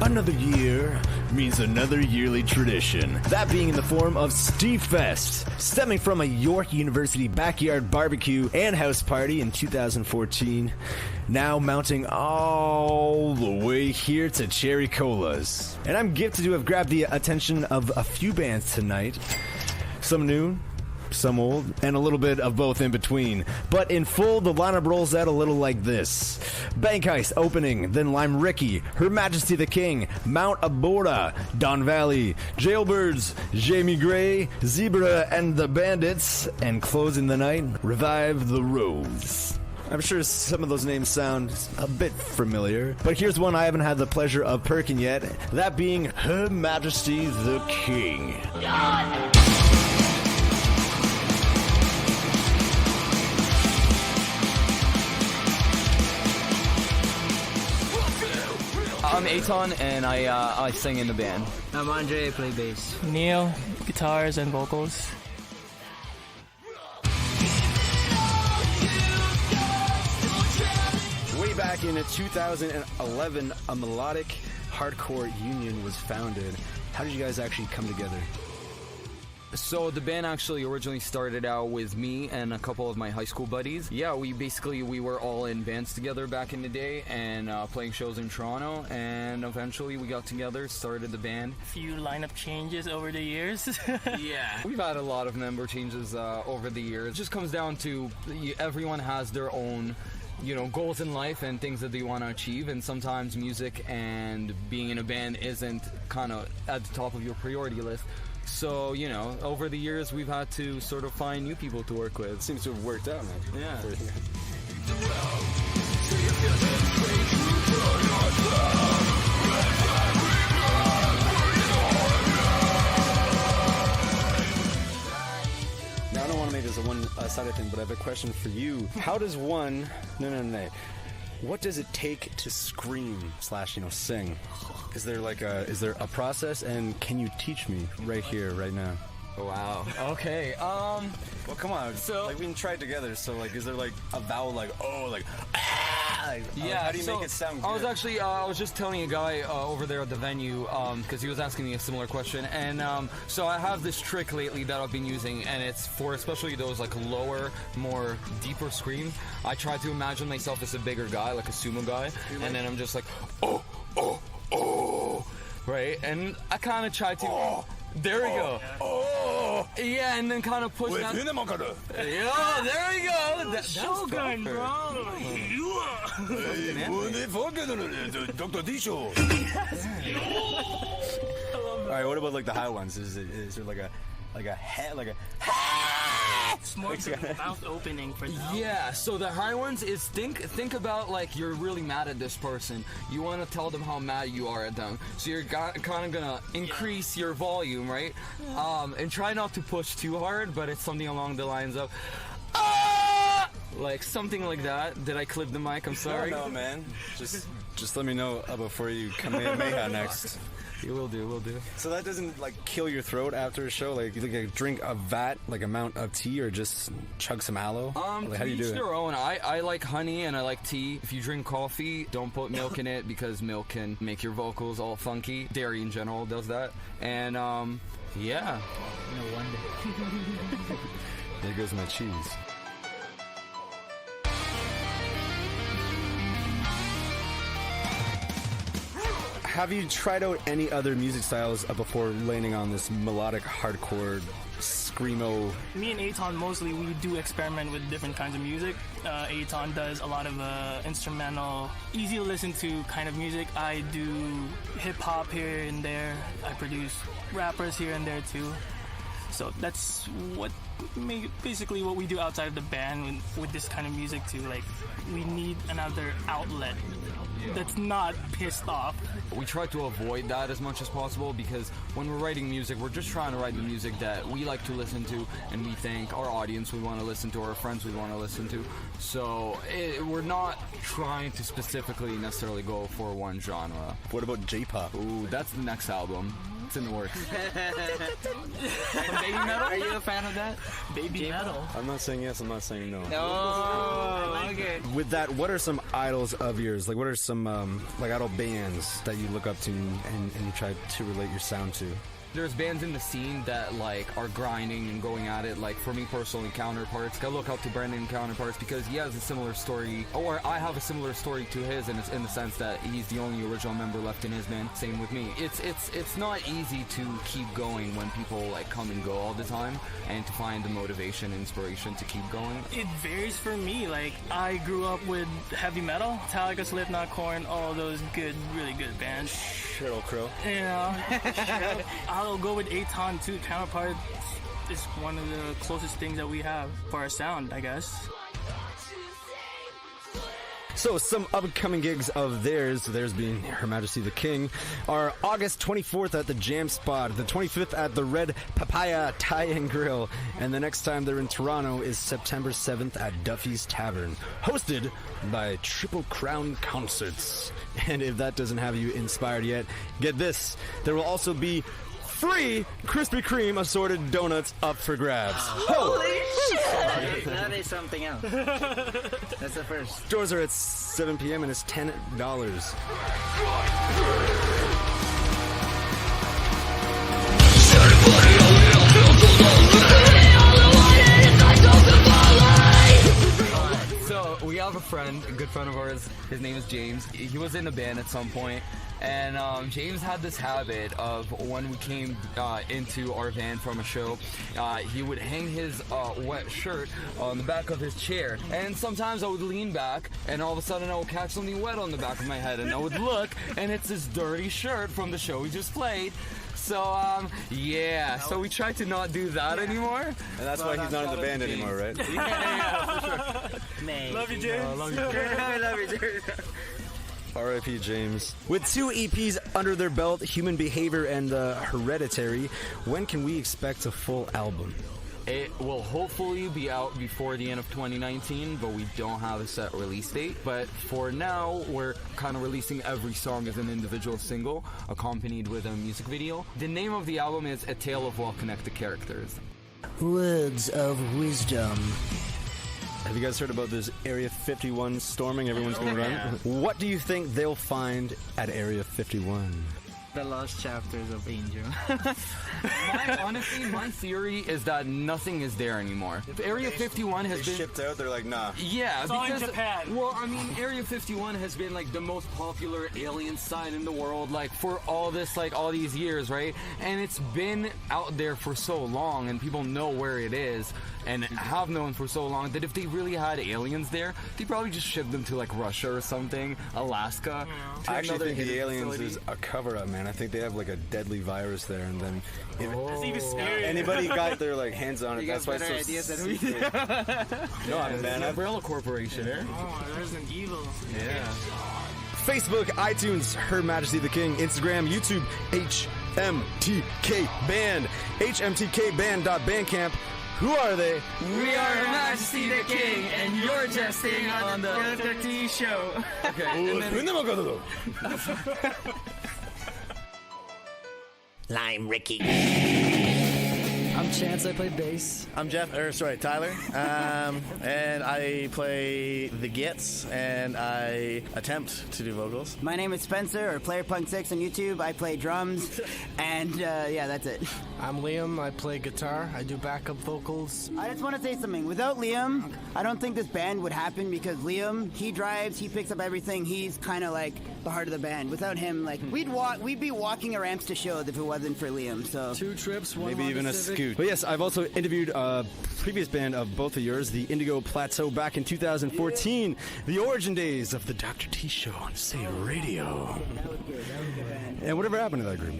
Another year means another yearly tradition, that being in the form of STEVEFEST, stemming from a York University backyard barbecue and house party in 2014, now mounting all the way here to Cherry Colas. And I'm gifted to have grabbed the attention of a few bands tonight, some new, some old, and a little bit of both in between. But in full, the lineup rolls out a little like this. Bank Heist opening, then Lime Ricky, Her Majesty the King, Mount Aborda, Don Valley, Jailbirds, Jamie Gray, Zebra&The Bandits, and closing the night, Revive the Rose. I'm sure some of those names sound a bit familiar, but here's one I haven't had the pleasure of perking yet, that being Her Majesty the King. God! I'm Eitan, and I sing in the band. I'm Andre, I play bass. Neil, guitars and vocals. Way back in 2011, a melodic hardcore union was founded. How did you guys actually come together? So the band actually originally started out with me and a couple of my high school buddies. Yeah, we were all in bands together back in the day and playing shows in Toronto, and eventually we got together, started the band. A few lineup changes over the years. Yeah. We've had a lot of member changes over the years. It just comes down to everyone has their own goals in life and things that they want to achieve, and sometimes music and being in a band isn't kind of at the top of your priority list. So, over the years, we've had to sort of find new people to work with. Seems to have worked out, man. Yeah. Now, I don't want to make this a one-sided thing, but I have a question for you. How does one... No. What does it take to scream / sing? Is there a process, and can you teach me right here, right now? Wow. Okay. Well, come on. So, we can try it together. So, is there a vowel yeah. How do you make it sound good? I was just telling a guy over there at the venue because he was asking me a similar question, and so I have this trick lately that I've been using, and it's for especially those lower, more deeper screams. I try to imagine myself as a bigger guy, like a sumo guy, and then I'm just like, oh, right, and I kind of try to. There we go. Oh, yeah, and then kind of push that. Yeah, there we go. That's Shogun, bro. Dr. D show. All right, what about the high ones? Is there a head, It's more the mouth opening for them. Yeah, so the high ones is think about you're really mad at this person. You want to tell them how mad you are at them. So you're kind of gonna increase your volume, right? And try not to push too hard, but it's something along the lines of something like that. Did I clip the mic? I'm sorry. No, man. Just let me know before you come in next. Will do. So that doesn't kill your throat after a show? You think drink a vat, amount of tea, or just chug some aloe? How do you do it? Their own. I like honey and I like tea. If you drink coffee, don't put milk in it because milk can make your vocals all funky. Dairy in general does that. And yeah. No wonder. There goes my cheese. Have you tried out any other music styles before landing on this melodic hardcore screamo? Me and Eitan mostly, we do experiment with different kinds of music. Eitan does a lot of instrumental, easy to listen to kind of music. I do hip-hop here and there. I produce rappers here and there too. So that's basically what we do outside of the band with this kind of music too. We need another outlet that's not pissed off. We try to avoid that as much as possible because when we're writing music, we're just trying to write the music that we like to listen to and we think our audience would want to listen to, our friends would want to listen to. So we're not trying to specifically necessarily go for one genre. What about J-pop? Ooh, that's the next album. It's in the works. Baby metal? Are you a fan of that? Baby metal. I'm not saying yes, I'm not saying no. Oh, okay. With that, what are some idols of yours? Like, what are some like idol bands that you look up to and you try to relate your sound to? There's bands in the scene that like are grinding and going at it. Like for me personally, Counterparts. I look up to Brendan and Counterparts because he has a similar story, or I have a similar story to his, and it's in the sense that he's the only original member left in his band. Same with me. It's not easy to keep going when people like come and go all the time, and to find the motivation, inspiration to keep going. It varies for me. Like I grew up with heavy metal, Metallica, Slipknot, Korn, all those good, really good bands. Sheryl Crow. You know, I'll go with Eitan too. Counterpart is one of the closest things that we have for our sound, I guess. So, some upcoming gigs of theirs being Her Majesty the King, are August 24th at the Jam Spot, the 25th at the Red Papaya Thai and Grill, and the next time they're in Toronto is September 7th at Duffy's Tavern, hosted by Triple Crown Concerts. And if that doesn't have you inspired yet, get this, there will also be free Krispy Kreme assorted donuts up for grabs. Holy shit! That is something else. That's the first. Doors are at 7 p.m. and it's $10. So we have a good friend of ours. His name is James. He was in a band at some point, and James had this habit of when we came into our van from a show, he would hang his wet shirt on the back of his chair, and sometimes I would lean back, and all of a sudden I would catch something wet on the back of my head, and I would look, and it's this dirty shirt from the show we just played. So, yeah, so we try to not do that anymore. And that's why he's not in the band anymore, right? Yeah, for sure. Love you, James. Love you. I love you, James. R.I.P. James. With 2 EPs under their belt, Human Behavior and Hereditary, when can we expect a full album? It will hopefully be out before the end of 2019, but we don't have a set release date. But for now, we're kind of releasing every song as an individual single, accompanied with a music video. The name of the album is A Tale of Well-Connected Characters. Words of wisdom. Have you guys heard about this Area 51 storming? Everyone's going to run. What do you think they'll find at Area 51? The lost chapters of Angel. Honestly, my theory is that nothing is there anymore. If Area 51 has been shipped out, they're like, nah. Yeah, it's all because in Japan. Well, I mean, Area 51 has been like the most popular alien site in the world, like for all these years, right? And it's been out there for so long, and people know where it is, and have known for so long that if they really had aliens there, they probably just ship them to like Russia or something, Alaska. I actually think the hidden aliens facility. is a cover-up, man. I think they have like a deadly virus there, and then if It's even scarier. anybody got their like hands on it, You that's got why better it's so ideas than we secret. No, man, Umbrella Corporation, eh? Oh, Resident Evil. Yeah. Facebook, iTunes, Her Majesty the King, Instagram, YouTube, HMTK Band, HMTKBand.bandcamp. Who are they? We are Her Majesty the King, and you're just staying on the Trodactyl show. Okay. And then, Lime Ricky. I'm Chance, I play bass. I'm Tyler, and I play the gits, and I attempt to do vocals. My name is Spencer, or PlayerPunk6 on YouTube. I play drums, and yeah, that's it. I'm Liam. I play guitar. I do backup vocals. I just want to say something. Without Liam, I don't think this band would happen, because Liam, he drives, he picks up everything. He's kind of like the heart of the band. Without him, like we'd be walking our amps to shows if it wasn't for Liam. So 2 trips, 1 Maybe Honda even a Civic. scoot. But yes, I've also interviewed a previous band of both of yours, the Indigo Plateau, back in 2014. The origin days of the Dr. T Show on Say Radio. And whatever happened to that group?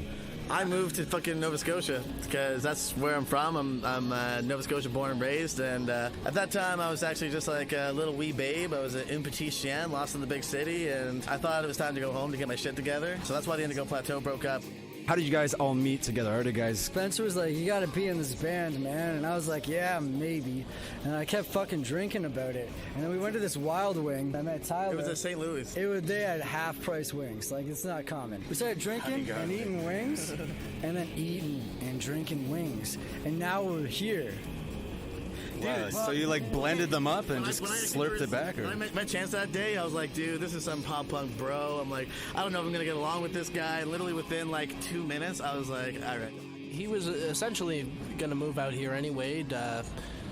I moved to fucking Nova Scotia because that's where I'm from. I'm Nova Scotia born and raised, and at that time I was actually just like a little wee babe. I was an impetite chien, lost in the big city, and I thought it was time to go home to get my shit together. So that's why the Indigo Plateau broke up. How did you guys all meet together? How did you guys... Spencer was like, you gotta be in this band, man. And I was like, yeah, maybe. And I kept fucking drinking about it. And then we went to this Wild Wing. I met Tyler. It was in St. Louis. They had half-price wings. Like, it's not common. We started drinking and eating wings, and then eating and drinking wings. And now we're here. Wow, so you like blended them up and just slurped it back? Or? When I met my Chance that day, I was like, dude, this is some pop punk bro. I'm like, I don't know if I'm going to get along with this guy. Literally within like 2 minutes, I was like, all right. He was essentially going to move out here anyway to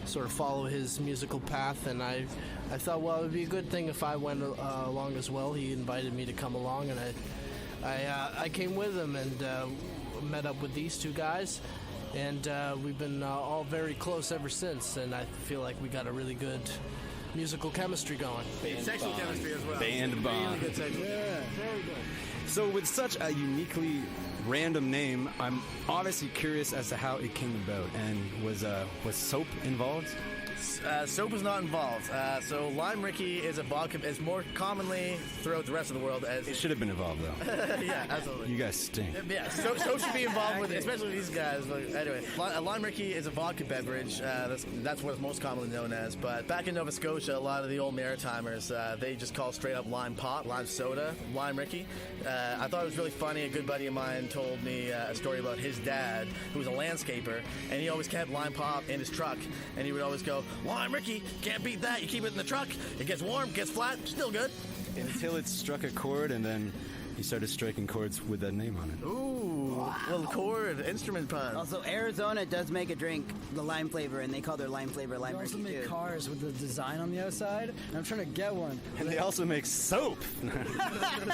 sort of follow his musical path, and I thought, well, it would be a good thing if I went along as well. He invited me to come along, and I came with him and met up with these two guys. And we've been all very close ever since, and I feel like we got a really good musical chemistry going. Sexual chemistry as well. Band bond. Really good sexual. Yeah, very good. So with such a uniquely random name, I'm obviously curious as to how it came about. And was soap involved? Soap is not involved. So Lime Ricky is a vodka. It's more commonly throughout the rest of the world as It should have been involved though. yeah, absolutely. You guys stink. Yeah, soap should be involved with it, especially these guys. But anyway, Lime Ricky is a vodka beverage. That's what it's most commonly known as. But back in Nova Scotia, a lot of the old Maritimers, they just call straight up lime pop, lime soda, Lime Ricky. I thought it was really funny. A good buddy of mine told me a story about his dad, who was a landscaper, and he always kept lime pop in his truck, and he would always go, Lime Ricky, can't beat that. You keep it in the truck, it gets warm, gets flat, still good. Until it struck a chord, and then he started striking chords with that name on it. Ooh, little chord, instrument pun. Also, Arizona does make a drink, the lime flavor, and they call their lime flavor Lime They also Ricky make too. cars with the design on the outside, and I'm trying to get one. And they also make soap.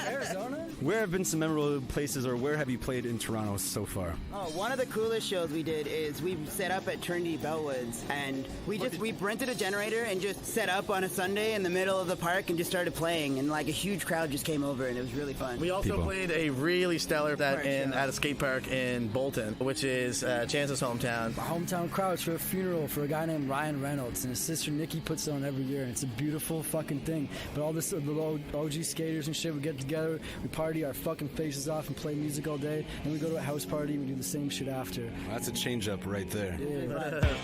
Arizona? Where have been some memorable places, or where have you played in Toronto so far? Oh, one of the coolest shows we did is we set up at Trinity Bellwoods, and we rented a generator and just set up on a Sunday in the middle of the park and just started playing, and like a huge crowd just came over, and it was really fun. We also played a really stellar Park, at a skate park in Bolton, which is Chance's hometown. A hometown crowd for a funeral for a guy named Ryan Reynolds, and his sister Nikki puts it on every year, and it's a beautiful fucking thing. But all this, the OG skaters and shit, we get together, we party our fucking faces off and play music all day, and we go to a house party and we do the same shit after. Well, that's a change up right there. Yeah.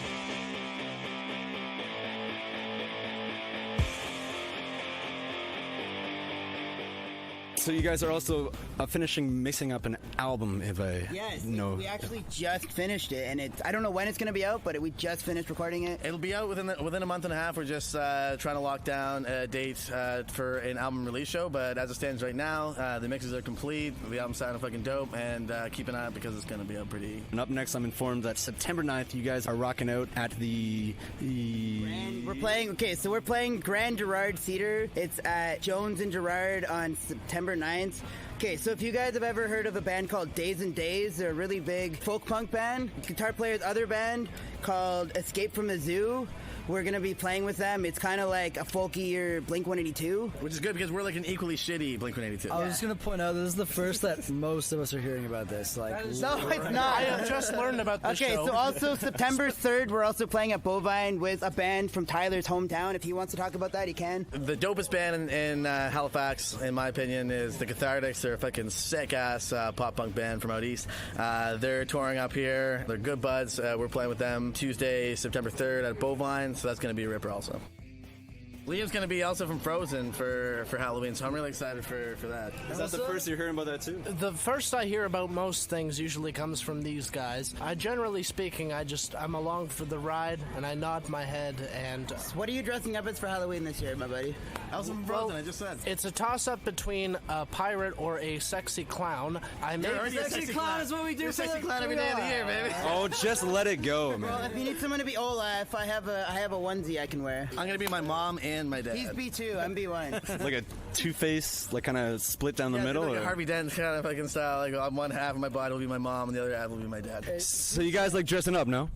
So you guys are also finishing mixing up an album, if I know. We actually just finished it, and I don't know when it's going to be out, but we just finished recording it. It'll be out within a month and a half. We're just trying to lock down a date for an album release show, but as it stands right now, the mixes are complete. The album's sounding fucking dope, and keep an eye out because it's going to be out pretty... And up next, I'm informed that September 9th, you guys are rocking out at We're playing Grand Gerard Theater. It's at Jones and Gerard on September 9th. Okay, so if you guys have ever heard of a band called Days and Days, they're a really big folk punk band. Guitar player's other band called Escape from the Zoo. We're going to be playing with them. It's kind of like a folkier Blink-182. Which is good because we're like an equally shitty Blink-182. I was just going to point out, this is the first that most of us are hearing about this. Like, No, it's not. I have just learned about this show. Okay, so also September 3rd, we're also playing at Bovine with a band from Tyler's hometown. If he wants to talk about that, he can. The dopest band in Halifax, in my opinion, is the Cathartics. They're a fucking sick-ass pop punk band from out east. They're touring up here. They're good buds. We're playing with them Tuesday, September 3rd at Bovine, so that's going to be a ripper also. Liam's going to be also from Frozen for Halloween, so I'm really excited for that. Is that the first you're hearing about that too? The first I hear about most things usually comes from these guys. Generally speaking, I'm along for the ride, and I nod my head, and... What are you dressing up as for Halloween this year, my buddy? Elsa from Frozen, I just said. It's a toss-up between a pirate or a sexy clown. Sexy clown is what we do. Sexy clown every day of the year, baby. Oh, just let it go, man. Well, if you need someone to be Olaf, I have a onesie I can wear. I'm going to be my mom and my dad. He's B2, I'm B1. Like a two-face, like kind of split down the middle? Like or? a Harvey Dent kind of fucking style. Like one half of my body will be my mom, and the other half will be my dad. So you guys like dressing up, no?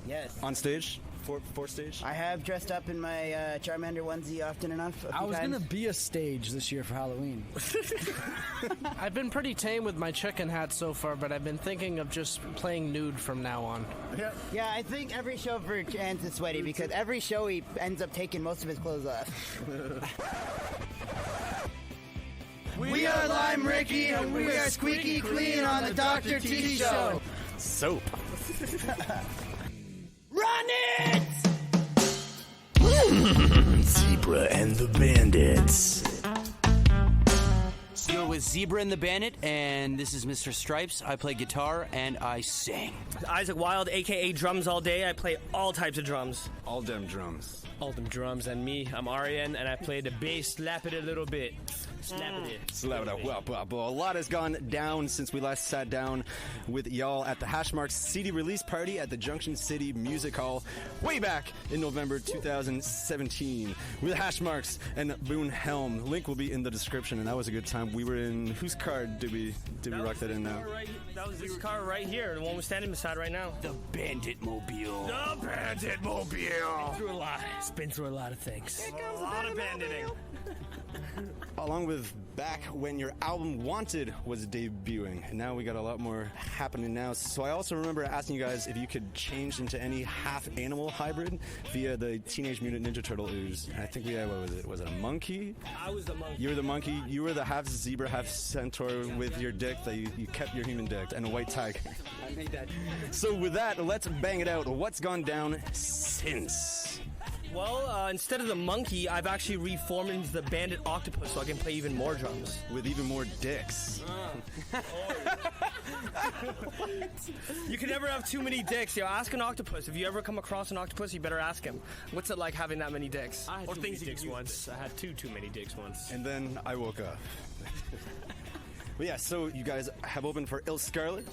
Yes. On stage? For stage? I have dressed up in my Charmander onesie often enough. I was going to be a stage this year for Halloween. I've been pretty tame with my chicken hat so far, but I've been thinking of just playing nude from now on. Yeah, I think every show for Chance is sweaty because every show he ends up taking most of his clothes off. We are Lime Ricky, and we are squeaky clean on the Dr. T Show. Soap. Run it! Zebra and the Bandits. You're with Zebra and the Bandit, and this is Mr. Stripes. I play guitar and I sing. Isaac Wild, aka Drums All Day. I play all types of drums. All them drums. All them drums. And me, I'm Aryan, and I play the bass. Slap it a little bit. Slap it. Slap it up. Well, a lot has gone down since we last sat down with y'all at the Hashmarks CD release party at the Junction City Music Hall way back in November 2017 with Hashmarks and Boone Helm. Link will be in the description, and that was a good time. We were in whose car did we rock that in now? That was this car right here, the one we're standing beside right now. The Bandit Mobile. The Bandit Mobile. It's been through a lot of things. A lot of banditing. Along with back when your album Wanted was debuting, and now we got a lot more happening now. So I also remember asking you guys if you could change into any half animal hybrid via the Teenage Mutant Ninja Turtle ooze. And I think we had, what was it? Was it a monkey? I was the monkey. You were the monkey. You were the half zebra, half centaur with your dick that you kept your human dick, and a white tiger. I made that. So with that, let's bang it out. What's gone down since? Well, instead of the monkey, I've actually reformed into the bandit octopus so I can play even more drums. With even more dicks. You can never have too many dicks. Yo, ask an octopus. If you ever come across an octopus, you better ask him. What's it like having that many dicks? I had too many dicks once. I had too many dicks once. And then I woke up. But yeah, so you guys have opened for Il Scarlet.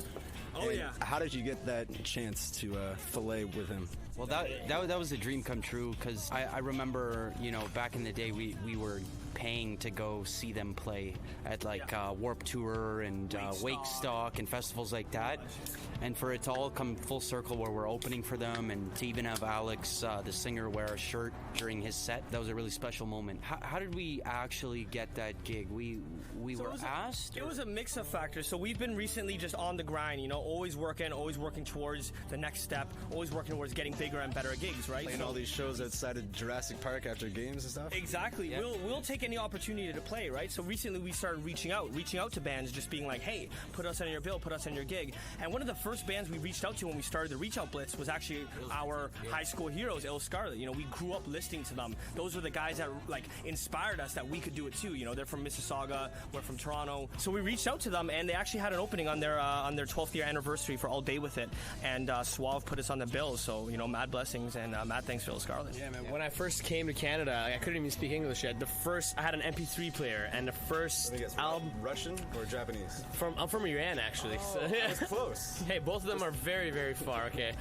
Oh, yeah. How did you get that chance to fillet with him? Well, that was a dream come true, because I remember, back in the day we were paying to go see them play at Warped Tour and Wake Stock and festivals like that, and for it to all come full circle where we're opening for them, and to even have Alex, the singer, wear a shirt during his set, that was a really special moment. How did we actually get that gig? We were asked? It was a mix of factors. So we've been recently just on the grind, always working towards the next step, always working towards getting bigger and better at gigs, right? Playing all these shows outside of Jurassic Park after games and stuff? Exactly. Yeah. We'll take any opportunity to play, right? So recently we started reaching out to bands, just being like, hey, put us on your bill, put us on your gig. And one of the first bands we reached out to when we started the Reach Out Blitz was actually our high school heroes, Il Scarlet. We grew up listening to them. Those were the guys that inspired us that we could do it too. They're from Mississauga, we're from Toronto. So we reached out to them, and they actually had an opening on their 12th year anniversary for All Day With It. And Suave put us on the bill. So, mad blessings and mad thanks to Il Scarlet. Yeah, man. When I first came to Canada, I couldn't even speak English yet. I had an MP3 player, and the first album... Russian or Japanese? I'm from Iran, actually. Oh, that's close. Hey, both of them are very, very far, okay?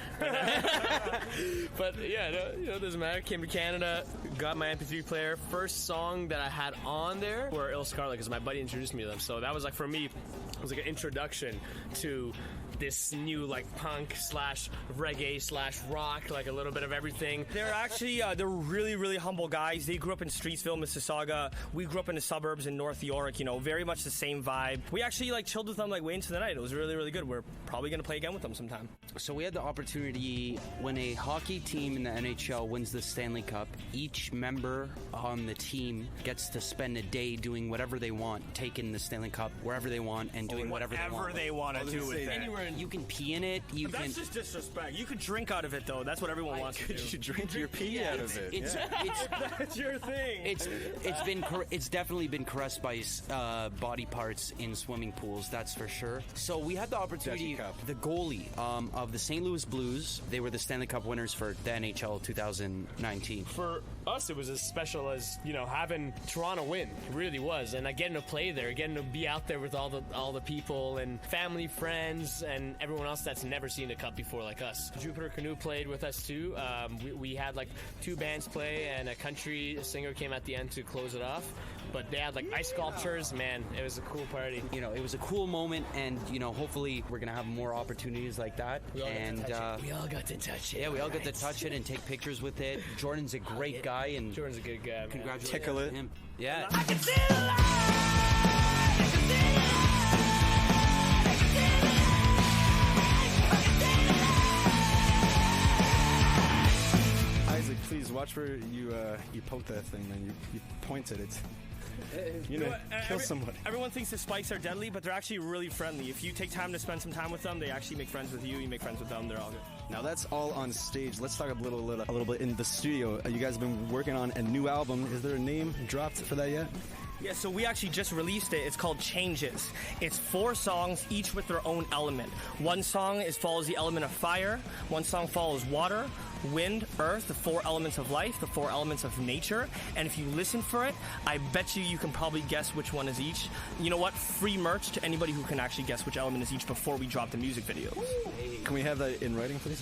But, yeah, it doesn't matter. Came to Canada, got my MP3 player. First song that I had on there were Il Scarlet, because my buddy introduced me to them. So that was, for me, it was an introduction to this new punk / reggae / rock, a little bit of everything. They're actually they're really, really humble guys. They grew up in Streetsville, Mississauga. We grew up in the suburbs in North York. Very much the same vibe. We actually chilled with them way into the night. It was really, really good. We're probably gonna play again with them sometime. So we had the opportunity when a hockey team in the NHL wins the Stanley Cup. Each member on the team gets to spend a day doing whatever they want, taking the Stanley Cup wherever they want and doing whatever they want to do with it. You can pee in it. That's just disrespect. You could drink out of it, though. That's what everyone wants to do. You drink your pee out of it. That's your thing. It's definitely been caressed by body parts in swimming pools. That's for sure. So we had the opportunity. The goalie of the St. Louis Blues. They were the Stanley Cup winners for the NHL 2019. For us, it was as special as having Toronto win. It really was, and getting to play there, getting to be out there with all the people and family, friends, and everyone else that's never seen a cup before like us. Jupiter Canoe played with us too. We had two bands play, and a country singer came at the end to close it off. But they had ice sculptures. Man, it was a cool party. It was a cool moment, and hopefully we're gonna have more opportunities like that. We all got to touch it. Yeah, we all got to touch it and take pictures with it. Jordan's a great guy, and Jordan's a good guy. Congratulations Tickle it. to him. Yeah. I can see the light. I can see the light. I can see the light. Isaac, please watch where you poke that thing, man. You point at it. kill somebody. Everyone thinks the spikes are deadly, but they're actually really friendly. If you take time to spend some time with them, they actually make friends with you. You make friends with them. They're all good. Now that's all on stage. Let's talk a little bit in the studio. You guys have been working on a new album. Is there a name dropped for that yet? Yeah, so we actually just released it. It's called Changes. It's 4 songs, each with their own element. One song follows the element of fire. One song follows water, wind, earth, the 4 elements of life, the 4 elements of nature. And if you listen for it, I bet you can probably guess which one is each. You know what? Free merch to anybody who can actually guess which element is each before we drop the music videos. Can we have that in writing, please?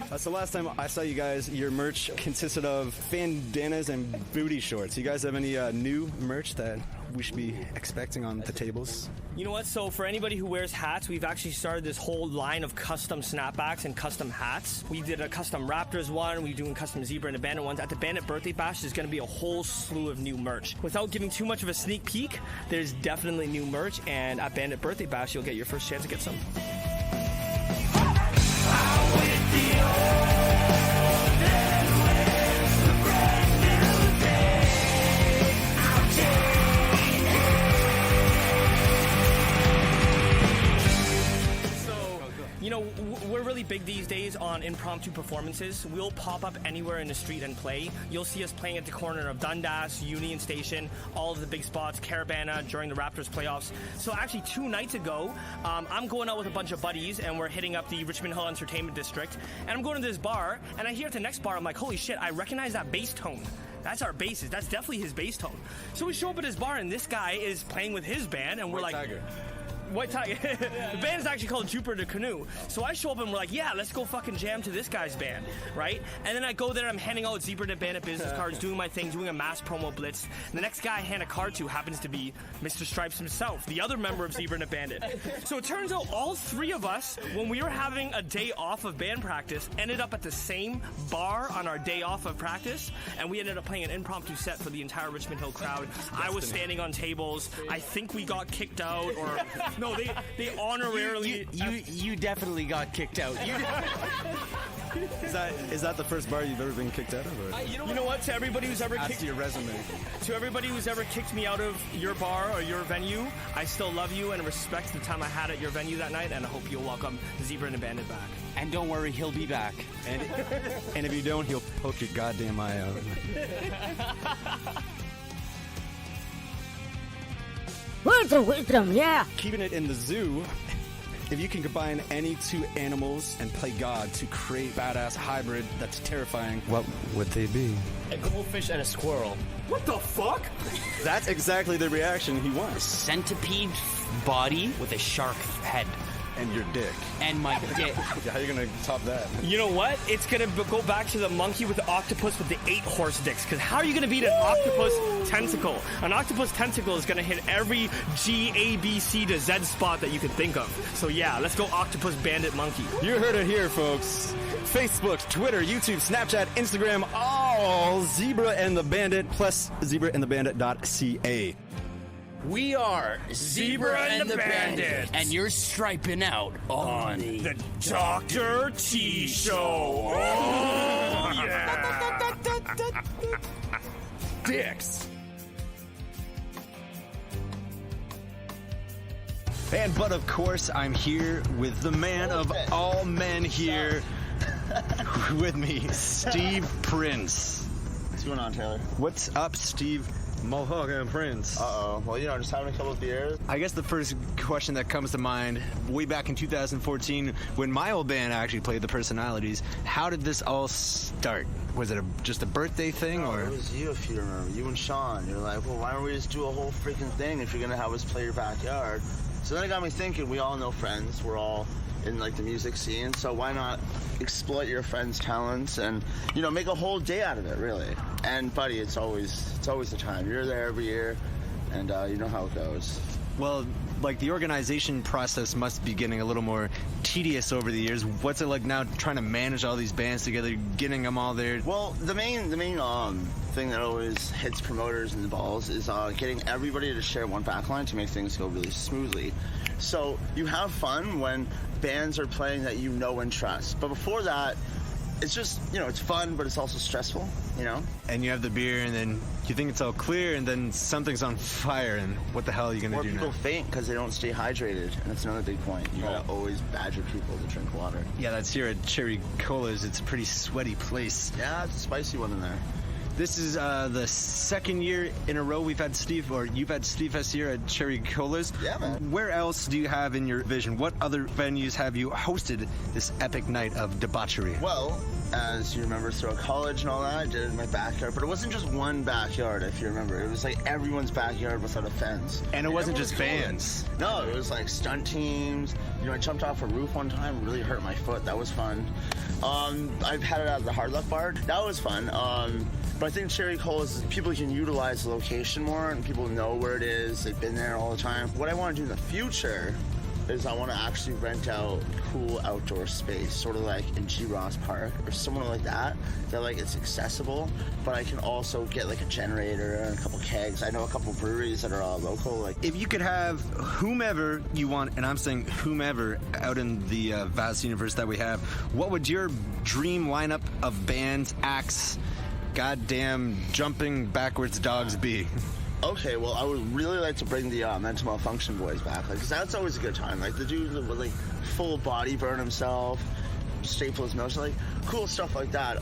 That's the last time I saw you guys. Your merch consisted of bandanas and booty shorts. You guys have any new merch that we should be expecting on the tables? You know what? So for anybody who wears hats, we've actually started this whole line of custom snapbacks and custom hats. We did a custom Raptors one. We're doing custom Zebra and the Bandit ones. At the Bandit Birthday Bash, there's going to be a whole slew of new merch. Without giving too much of a sneak peek, there's definitely new merch, and at Bandit Birthday Bash, you'll get your first chance to get some. You know, we're really big these days on impromptu performances. We'll pop up anywhere in the street and play. You'll see us playing at the corner of Dundas, Union Station, all of the big spots, Caravana during the Raptors playoffs. So actually 2 nights ago, I'm going out with a bunch of buddies and we're hitting up the Richmond Hill Entertainment District. And I'm going to this bar and I hear at the next bar, I'm like, holy shit, I recognize that bass tone. That's our bassist. That's definitely his bass tone. So we show up at his bar and this guy is playing with his band and we're White like... Tiger. White Tiger. The band is actually called Jupiter the Canoe. So I show up and we're like, yeah, let's go fucking jam to this guy's band, right? And then I go there, I'm handing out Zebra and the Bandit business cards, doing my thing, doing a mass promo blitz. And the next guy I hand a card to happens to be Mr. Stripes himself, the other member of Zebra and the Bandit. So it turns out all 3 of us, when we were having a day off of band practice, ended up at the same bar on our day off of practice, and we ended up playing an impromptu set for the entire Richmond Hill crowd. I was standing on tables. I think we got kicked out, or no, they honorarily. You definitely got kicked out. Is that the first bar you've ever been kicked out of? Or? You know what? To everybody who's ever kicked your resume. To everybody who's ever kicked me out of your bar or your venue, I still love you and respect the time I had at your venue that night, and I hope you'll welcome Zebra and the Bandit back. And don't worry, he'll be back. And if you don't, he'll poke your goddamn eye out. Wisdom, yeah. Keeping it in the zoo, if you can combine any 2 animals and play God to create badass hybrid that's terrifying, what would they be? A goldfish and a squirrel. What the fuck? That's exactly the reaction he wants. Centipede body with a shark head. And your dick. And my dick. How are you going to top that? You know what? It's going to go back to the monkey with the octopus with the 8 horse dicks. Because how are you going to beat an octopus tentacle? An octopus tentacle is going to hit every G, A, B, C to Z spot that you can think of. So yeah, let's go octopus bandit monkey. You heard it here, folks. Facebook, Twitter, YouTube, Snapchat, Instagram, all Zebra and the Bandit, plus zebraandthebandit.ca. We are Zebra and the Bandit. And you're striping out on the Dr. T Show. Oh, yeah. Dicks. But of course, I'm here with the man of all men here with me, Steve Prince. What's going on, Taylor? What's up, Steve? Mohawk and Prince. Uh-oh. Well, just having a couple of beers. I guess the first question that comes to mind, way back in 2014, when my old band actually played the Personalities, how did this all start? Was it just a birthday thing, or? It was you, if you remember. You and Sean. You're like, well, why don't we just do a whole freaking thing if you're going to have us play your backyard? So then it got me thinking, we all know friends. We're all in, the music scene, so why not exploit your friends' talents and, make a whole day out of it, really. And, buddy, it's always the time. You're there every year, and you know how it goes. Well, the organization process must be getting a little more tedious over the years. What's it like now trying to manage all these bands together, getting them all there? Well, the main thing that always hits promoters in the balls is getting everybody to share one backline to make things go really smoothly. So you have fun when bands are playing that you know and trust. But before that, it's just, it's fun, but it's also stressful. you know? And you have the beer, and then you think it's all clear, and then something's on fire, and what the hell are you going to do now? Or people faint because they don't stay hydrated, and that's another big point. You gotta always badger people to drink water. Yeah, that's here at Cherry Cola's. It's a pretty sweaty place. Yeah, it's a spicy one in there. This is the second year in a row you've had STEVEFEST here at Cherry Cola's. Yeah, man. Where else do you have in your vision? What other venues have you hosted this epic night of debauchery? Well, as you remember, throughout college and all that, I did it in my backyard. But it wasn't just one backyard, if you remember. It was like everyone's backyard without a fence. And it wasn't just bands. No, it was like stunt teams. You know, I jumped off a roof one time, really hurt my foot. That was fun. I've had it at the Hard Luck Bar. That was fun. But I think Cherry Cola's, people can utilize the location more, and people know where it is. They've been there all the time. What I want to do in the future is I want to actually rent out cool outdoor space, sort of like in G. Ross Park or somewhere like that like it's accessible, but I can also get like a generator and a couple kegs. I know a couple breweries that are all local. Like, if you could have whomever you want, and I'm saying whomever, out in the vast universe that we have, what would your dream lineup of bands, acts, goddamn jumping backwards dogs be? Okay, well, I would really like to bring the Mental Malfunction boys back, because that's always a good time. Like, the dude would, like, full body burn himself, staple his nose, like, cool stuff like that.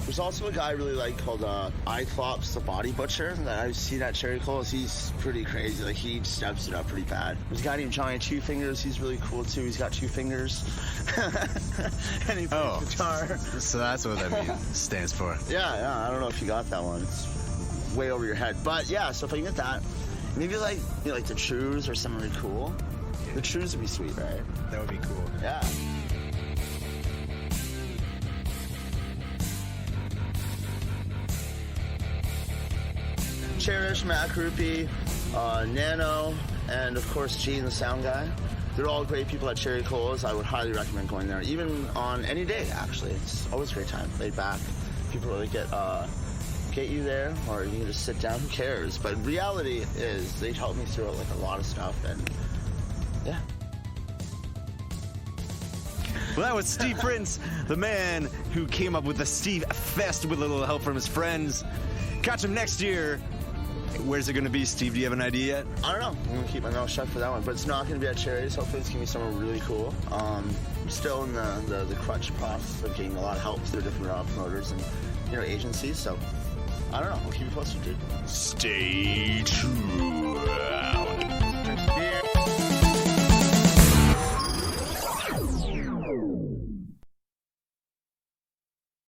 There's also a guy I really like called Iclops the Body Butcher that I've seen at Cherry Cola's. He's pretty crazy. Like, he steps it up pretty bad. There's a guy named Johnny Two Fingers. He's really cool, too. He's got 2 fingers. And he plays guitar. So that's what that stands for. Yeah, I don't know if you got that one. It's way over your head. But, yeah, so if I can get that, maybe, like, you know, like the Trues or something really cool. The Trues would be sweet, right? That would be cool. Yeah. Cherish, Matt Krupe, Nano, and of course Gene, the sound guy. They're all great people at Cherry Cola's. I would highly recommend going there, even on any day, actually. It's always a great time, laid back. People really get you there, or you can just sit down, who cares? But reality is, they helped me through like a lot of stuff, and yeah. Well, that was Steve Prince, the man who came up with the STEVEFEST with a little help from his friends. Catch him next year. Where's it going to be, Steve? Do you have an idea yet? I don't know. I'm going to keep my mouth shut for that one. But it's not going to be at Cherry's. Hopefully it's going to be somewhere really cool. I'm still in the crutch process of getting a lot of help through different promoters and, you know, agencies. So, I don't know. I'll keep you posted, dude. Stay tuned.